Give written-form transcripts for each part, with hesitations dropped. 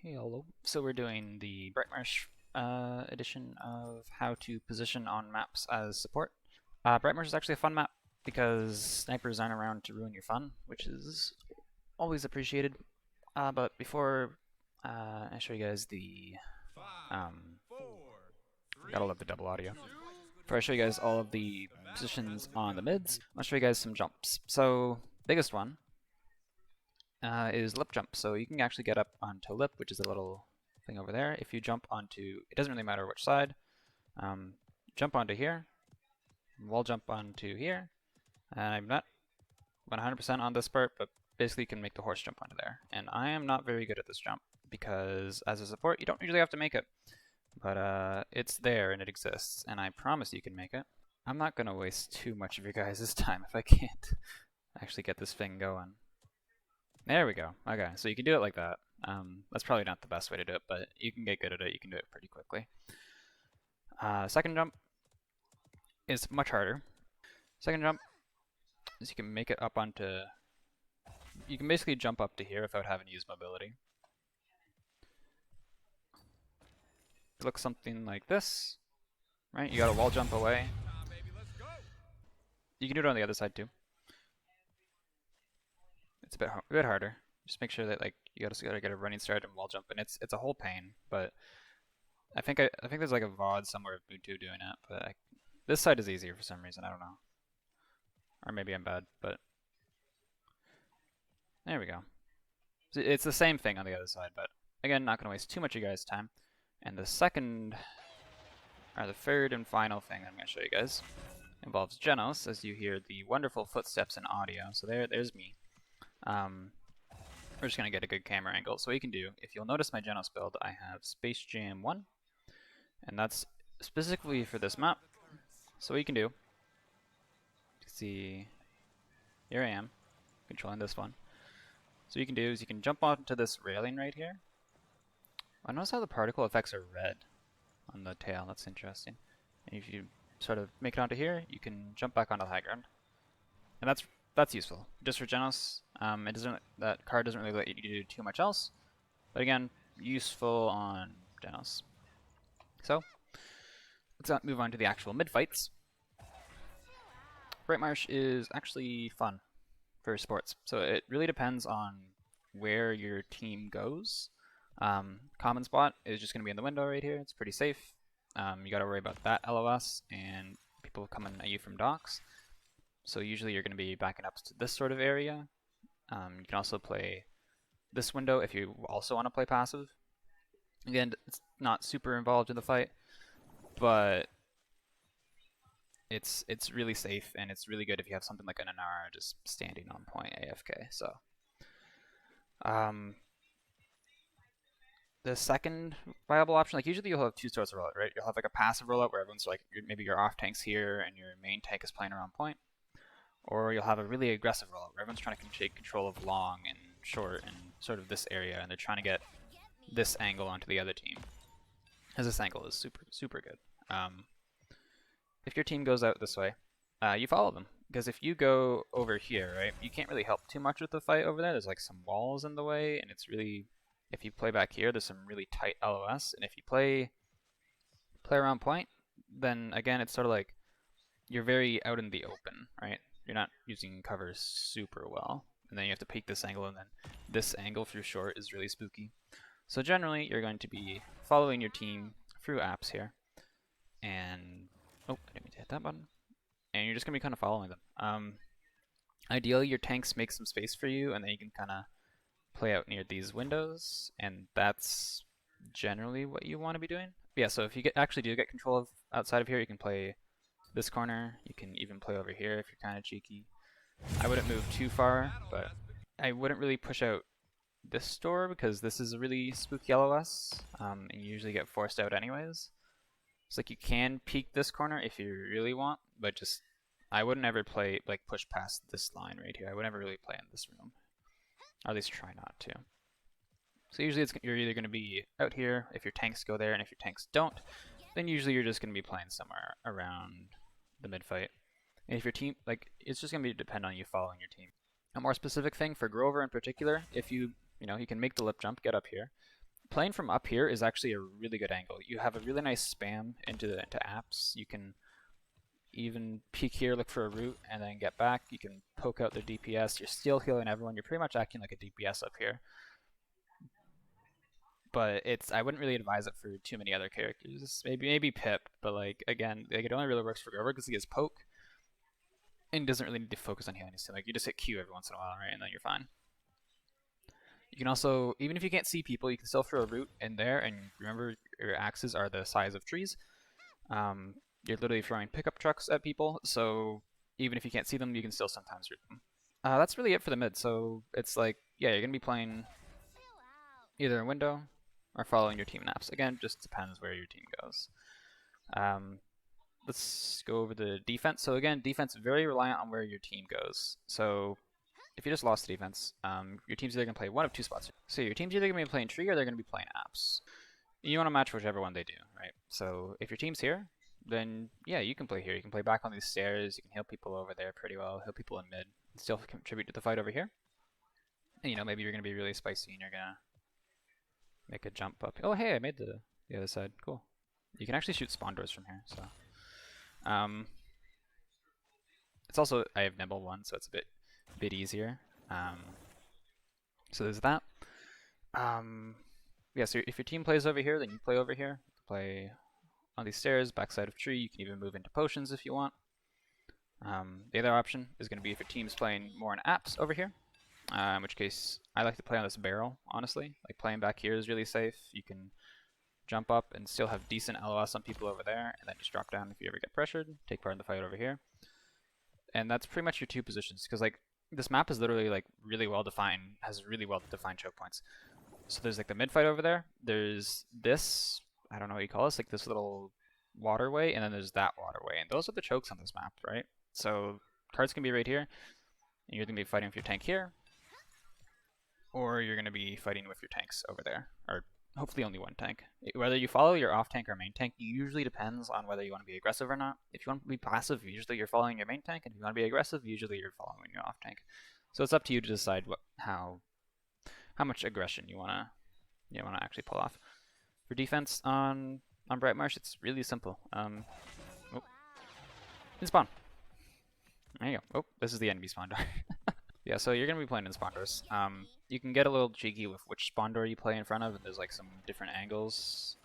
Hey, hello. So we're doing the Brightmarsh edition of how to position on maps as support. Brightmarsh is actually a fun map because snipers aren't around to ruin your fun, which is always appreciated. But before I show you guys the gotta love the double audio. Before I show you guys all of the positions on the mids, I'll show you guys some jumps. So biggest one is lip jump. So you can actually get up onto lip, which is a little thing over there. If you jump onto, it doesn't really matter which side. Jump onto here, wall jump onto here. And I'm not 100% on this part, but basically you can make the horse jump onto there. And I am not very good at this jump because as a support, you don't usually have to make it. But it's there and it exists, and I promise you can make it. I'm not going to waste too much of your guys' time if I can't actually get this thing going. There we go. Okay, so you can do it like that. That's probably not the best way to do it, but you can get good at it. You can do it pretty quickly. Second jump is much harder. Second jump is you can make it up onto... You can basically jump up to here without having to use mobility. It looks something like this, right? You got a wall jump away. You can do it on the other side too. It's a bit harder. Just make sure that like you gotta get a running start and wall jump, and it's a whole pain. But I think there's like a VOD somewhere of Ubuntu doing it. But this side is easier for some reason. I don't know, or maybe I'm bad. But there we go. So it's the same thing on the other side, but again, not gonna waste too much of you guys' time. And the second, or the third and final thing I'm gonna show you guys involves Genos, as you hear the wonderful footsteps and audio. So there's me. We're just going to get a good camera angle. So what you can do, if you'll notice my Genos build, I have Space Jam 1, and that's specifically for this map. So what you can do, you can see, here I am, controlling this one. So what you can do is you can jump onto this railing right here. I notice how the particle effects are red on the tail, that's interesting. And if you sort of make it onto here, you can jump back onto the high ground. And that's useful. Just for Genos, that card doesn't really let you do too much else. But again, useful on Genos. So, let's move on to the actual mid-fights. Brightmarsh is actually fun for sports. So it really depends on where your team goes. Common spot is just going to be in the window right here. It's pretty safe. You got to worry about that LOS and people coming at you from docks. So usually you're going to be backing up to this sort of area. You can also play this window if you also want to play passive. Again, it's not super involved in the fight, but it's really safe, and it's really good if you have something like an Anara just standing on point AFK. So the second viable option, like usually you'll have two sorts of rollout, right? You'll have like a passive rollout where everyone's like, maybe your off tank's here and your main tank is playing around point. Or you'll have a really aggressive rollout where everyone's trying to take control of long and short and sort of this area, and they're trying to get this angle onto the other team. As this angle is super good. If your team goes out this way, you follow them. Because if you go over here, right, you can't really help too much with the fight over there. There's like some walls in the way, and it's really, if you play back here, there's some really tight LOS. And if you play around point, then again, it's sort of like you're very out in the open, right? You're not using cover super well. And then you have to peek this angle, and then this angle through short is really spooky. So generally, you're going to be following your team through apps here. And, oh, I didn't mean to hit that button. And you're just going to be kind of following them. Ideally, your tanks make some space for you, and then you can kind of play out near these windows. And that's generally what you want to be doing. But yeah, so if you actually do get control of outside of here, you can play this corner. You can even play over here if you're kind of cheeky. I wouldn't move too far, but I wouldn't really push out this door because this is a really spooky LOS, and you usually get forced out anyways. It's like you can peek this corner if you really want, but just I wouldn't ever play like push past this line right here. I would never really play in this room, or at least try not to. So usually you're either going to be out here if your tanks go there, and if your tanks don't, then usually you're just going to be playing somewhere around the mid fight. And if your team, like, it's just going to depend on you following your team. A more specific thing for Grover in particular, if you can make the lip jump, get up here. playing from up here is actually a really good angle. You have a really nice spam into apps. You can even peek here, look for a root, and then get back. You can poke out their DPS. You're still healing everyone. You're pretty much acting like a DPS up here. But I wouldn't really advise it for too many other characters. Maybe Pip, but like again, like it only really works for Grover because he has poke, and he doesn't really need to focus on healing his team. Like you just hit Q every once in a while, right, and then you're fine. You can also, even if you can't see people, you can still throw a root in there, and remember your axes are the size of trees. You're literally throwing pickup trucks at people, so even if you can't see them, you can still sometimes root them. That's really it for the mid. So it's like, yeah, you're gonna be playing either a window or following your team naps. Again, just depends where your team goes. Let's go over the defense. So again, defense is very reliant on where your team goes. So if you just lost the defense, your team's either going to play one of two spots. So your team's either going to be playing tree or they're going to be playing apps. You want to match whichever one they do, right? So if your team's here, then yeah, you can play here. You can play back on these stairs. You can heal people over there pretty well, heal people in mid, and still contribute to the fight over here. And you know, maybe you're going to be really spicy and you're going to make a jump up. Oh, hey, I made the other side. Cool. You can actually shoot spawn doors from here, so. It's also, I have Nibble 1, so it's a bit easier. So there's that. Yeah, so if your team plays over here, then you play over here. You can play on these stairs, backside of tree. You can even move into potions if you want. The other option is going to be if your team's playing more in apps over here. In which case, I like to play on this barrel, honestly. Like, playing back here is really safe. You can jump up and still have decent LOS on people over there, and then just drop down if you ever get pressured, take part in the fight over here. And that's pretty much your two positions, because like this map is literally like really well defined, has really well defined choke points. So there's like the mid fight over there, there's this, I don't know what you call this, like this little waterway, and then there's that waterway, and those are the chokes on this map, right? So cards can be right here, and you're going to be fighting with your tank here, or you're going to be fighting with your tanks over there, or hopefully only one tank. Whether you follow your off tank or main tank usually depends on whether you want to be aggressive or not. If you want to be passive, usually you're following your main tank, and if you want to be aggressive, usually you're following your off tank. So it's up to you to decide how much aggression you wanna actually pull off. For defense on Brightmarsh, it's really simple. In spawn. There you go. Oh, this is the enemy spawn door. Yeah, so you're gonna be playing in spawn doors. You can get a little cheeky with which spawn door you play in front of, and there's like some different angles.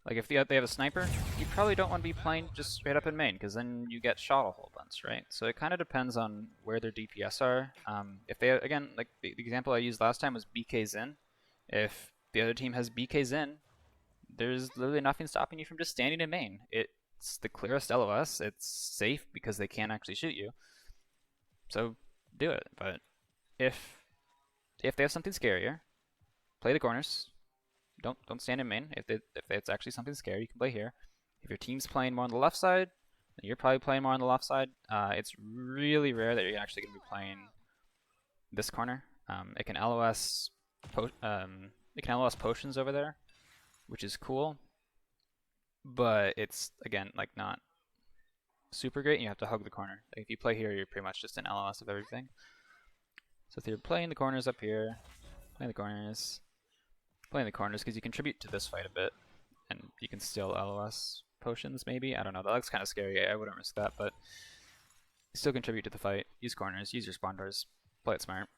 Like if they have a sniper, you probably don't want to be playing just straight up in main, because then you get shot a whole bunch, right? So it kind of depends on where their DPS are. If they, again, like the example I used last time was BK Zin. If the other team has BK Zin, there's literally nothing stopping you from just standing in main. It's the clearest LOS. It's safe because they can't actually shoot you. So do it. But if they have something scarier, play the corners. Don't stand in main. If it's actually something scary, you can play here. If your team's playing more on the left side, then you're probably playing more on the left side. It's really rare that you're actually going to be playing this corner. It can LOS potions over there, which is cool. But it's again like not super great, and you have to hug the corner. Like if you play here, you're pretty much just an LOS of everything. So if you're playing the corners up here, playing the corners because you contribute to this fight a bit, and you can still LOS potions maybe. I don't know. That looks kind of scary. I wouldn't risk that, but still contribute to the fight. Use corners. Use your spawn doors. Play it smart,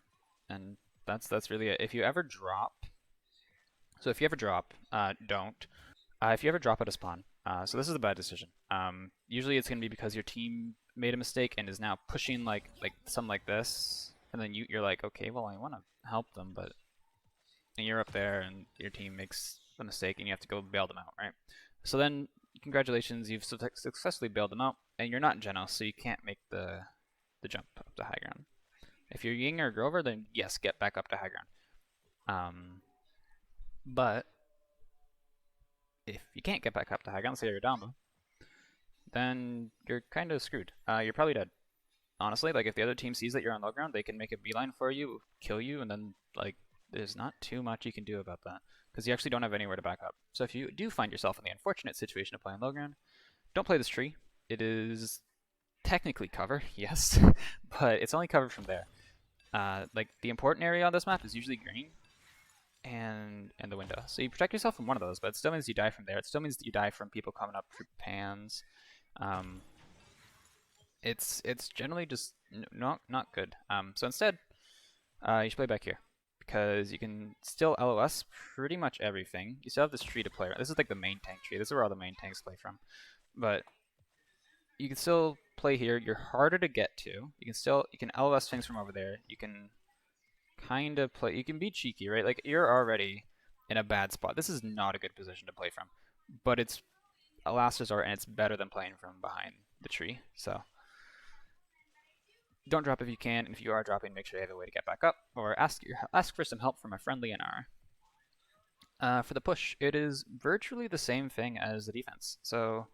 and that's really it. If you ever drop, don't. If you ever drop at a spawn, so this is a bad decision. Usually it's gonna be because your team made a mistake and is now pushing like something like this, and then you're like, okay, well I want to help them, but and you're up there and your team makes a mistake and you have to go bail them out, right? So then, congratulations, you've successfully bailed them out, and you're not Genos, so you can't make the jump up to high ground. If you're Ying or Grover, then yes, get back up to high ground. But if you can't get back up to high ground, say you're down, then you're kind of screwed. You're probably dead. Honestly, like if the other team sees that you're on low ground, they can make a beeline for you, kill you, and then like there's not too much you can do about that, because you actually don't have anywhere to back up. So if you do find yourself in the unfortunate situation of playing low ground, don't play this tree. It is technically cover, yes, but it's only covered from there. Like the important area on this map is usually green, and the window. So you protect yourself from one of those, but it still means you die from there. It still means that you die from people coming up through pans. It's generally just not good. So instead, you should play back here because you can still LOS pretty much everything. You still have this tree to play around. This is like the main tank tree. This is where all the main tanks play from. But you can still play here. You're harder to get to. You can LOS things from over there. You can kind of play. You can be cheeky, right? Like you're already in a bad spot. This is not a good position to play from, but it's a last resort and it's better than playing from behind the tree. So don't drop if you can, and if you are dropping, make sure you have a way to get back up, or ask for some help from a friendly NR. For the push, it is virtually the same thing as the defense. So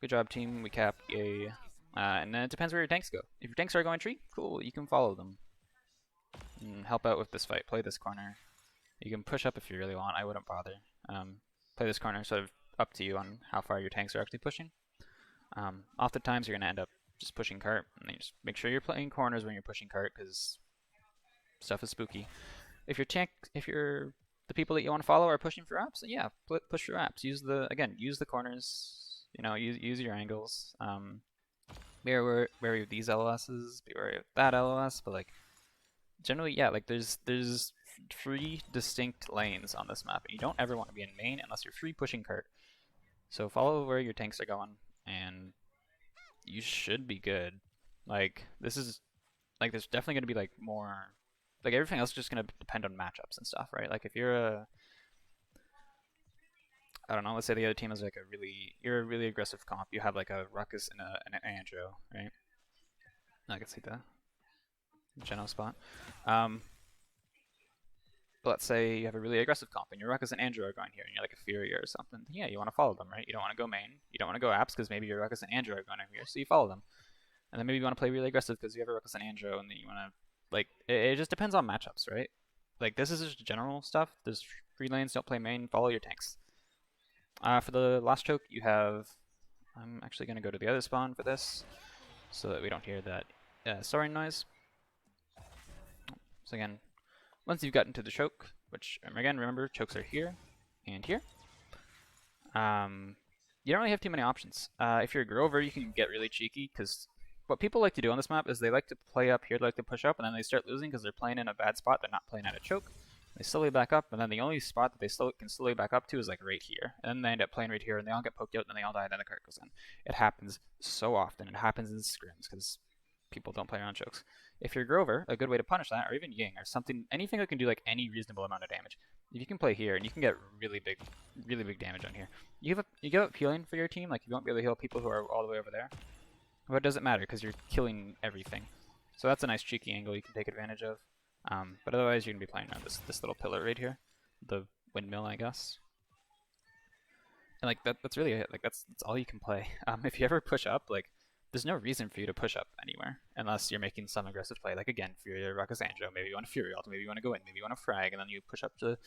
good job, team. We cap a. And then it depends where your tanks go. If your tanks are going tree, cool, you can follow them. And help out with this fight. Play this corner. You can push up if you really want. I wouldn't bother. Play this corner, sort of up to you on how far your tanks are actually pushing. Oftentimes you're going to end up just pushing cart, and then you just make sure you're playing corners when you're pushing cart, because stuff is spooky. If the people that you want to follow are pushing for apps, then yeah, push for apps. Use the corners. You know, use your angles. Be wary of these LOSs. Be wary of that LOS. But like, generally, yeah, like there's 3 distinct lanes on this map, and you don't ever want to be in main unless you're free pushing cart. So follow where your tanks are going, and you should be good. Like this is like there's definitely going to be like more, like everything else is just going to depend on matchups and stuff, right? Like if you're I don't know, let's say the other team is like you're a really aggressive comp. You have like a Ruckus and an Andro, right? I can see the Genos spot. But let's say you have a really aggressive comp and your Ruckus and Andro are going here and you're like a Fury or something. Yeah, you want to follow them, right? You don't want to go main. You don't want to go apps because maybe your Ruckus and Andro are going over here, so you follow them. And then maybe you want to play really aggressive because you have a Ruckus and Andro, and then you want to, like, it just depends on matchups, right? Like, this is just general stuff. There's free lanes, don't play main, follow your tanks. For the last choke, you have, I'm actually going to go to the other spawn for this so that we don't hear that soaring noise. So again, once you've gotten to the choke, which again, remember, chokes are here and here, you don't really have too many options. If you're a Grover, you can get really cheeky, because what people like to do on this map is they like to play up here, they like to push up, and then they start losing because they're playing in a bad spot. They're not playing at a choke. They slowly back up, and then the only spot that they can slowly back up to is like right here. And then they end up playing right here, and they all get poked out, and then they all die, and then the cart goes in. It happens so often. It happens in scrims because people don't play around chokes. If you're Grover, a good way to punish that, or even Ying, or something, anything that can do like any reasonable amount of damage. If you can play here, and you can get really big damage on here. You give up healing for your team, like you won't be able to heal people who are all the way over there. But it doesn't matter because you're killing everything. So that's a nice cheeky angle you can take advantage of. But otherwise, you're gonna be playing around this little pillar right here, the windmill, I guess. And like that's really it. Like that's all you can play. If you ever push up, like, there's no reason for you to push up anywhere unless you're making some aggressive play. Like again, Fury or Ruckus Andro, maybe you want to Fury ult, maybe you want to go in, maybe you want to frag, and then you push up to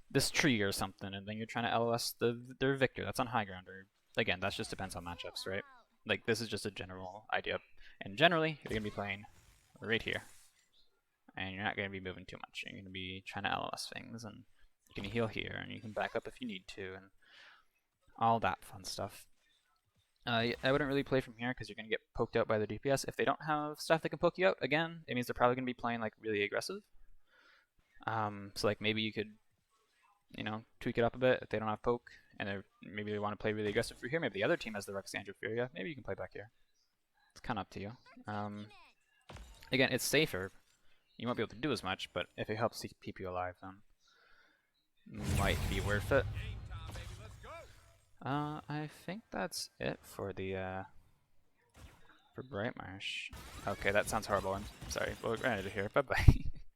this tree or something, and then you're trying to LOS their Victor. That's on high ground. Or again, that just depends on matchups, right? Like this is just a general idea, and generally you're gonna be playing right here, and you're not gonna be moving too much. You're gonna be trying to LOS things, and you can heal here, and you can back up if you need to, and all that fun stuff. I wouldn't really play from here because you're going to get poked out by the DPS. If they don't have stuff that can poke you out, again, it means they're probably going to be playing like really aggressive. So like maybe you could, you know, tweak it up a bit if they don't have poke, and maybe they want to play really aggressive through here. Maybe the other team has the Ruckus Andro Furia. Maybe you can play back here. It's kind of up to you. Again, it's safer. You won't be able to do as much, but if it helps keep you alive, then might be worth it. I think that's it for the for Brightmarsh. Okay, that sounds horrible. I'm sorry. We'll run out of here. Bye bye.